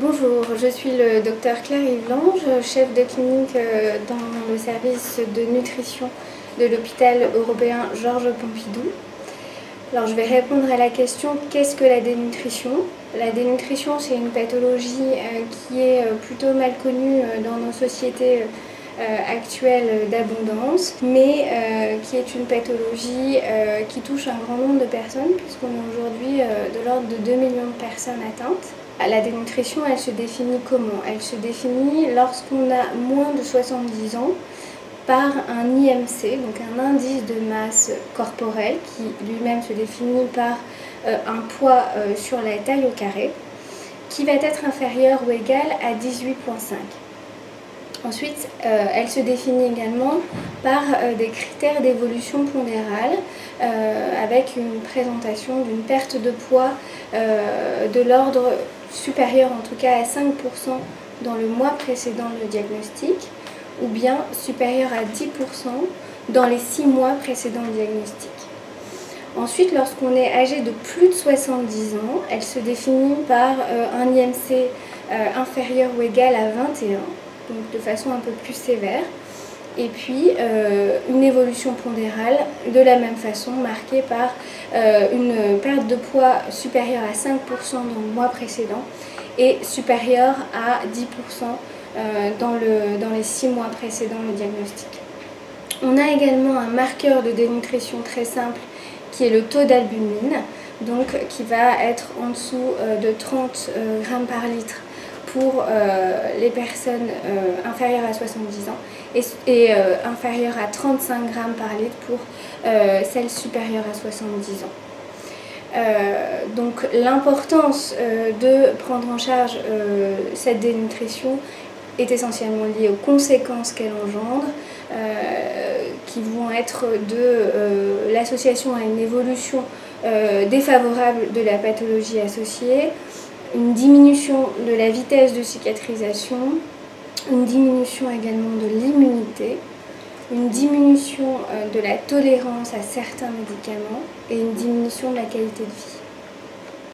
Bonjour, je suis le docteur Claire-Yves Lange, chef de clinique dans le service de nutrition de l'hôpital européen Georges Pompidou. Alors je vais répondre à la question qu'est-ce que la dénutrition? La dénutrition, c'est une pathologie qui est plutôt mal connue dans nos sociétés actuelles d'abondance, mais qui est une pathologie qui touche un grand nombre de personnes, puisqu'on est aujourd'hui de l'ordre de 2 millions de personnes atteintes. La dénutrition, elle se définit comment? Elle se définit lorsqu'on a moins de 70 ans par un IMC, donc un indice de masse corporelle, qui lui-même se définit par un poids sur la taille au carré, qui va être inférieur ou égal à 18,5. Ensuite, elle se définit également par des critères d'évolution pondérale avec une présentation d'une perte de poids de l'ordre supérieur en tout cas à 5% dans le mois précédant le diagnostic ou bien supérieur à 10% dans les 6 mois précédant le diagnostic. Ensuite, lorsqu'on est âgé de plus de 70 ans, elle se définit par un IMC inférieur ou égal à 21, donc de façon un peu plus sévère, et puis une évolution pondérale de la même façon marquée par une perte de poids supérieure à 5% dans le mois précédent et supérieure à 10% dans les 6 mois précédant le diagnostic. On a également un marqueur de dénutrition très simple qui est le taux d'albumine, donc qui va être en dessous de 30 grammes par litre pour les personnes inférieures à 70 ans et inférieures à 35 grammes par litre pour celles supérieures à 70 ans. Donc l'importance de prendre en charge cette dénutrition est essentiellement liée aux conséquences qu'elle engendre, qui vont être de l'association à une évolution défavorable de la pathologie associée, une diminution de la vitesse de cicatrisation, une diminution également de l'immunité, une diminution de la tolérance à certains médicaments et une diminution de la qualité de vie.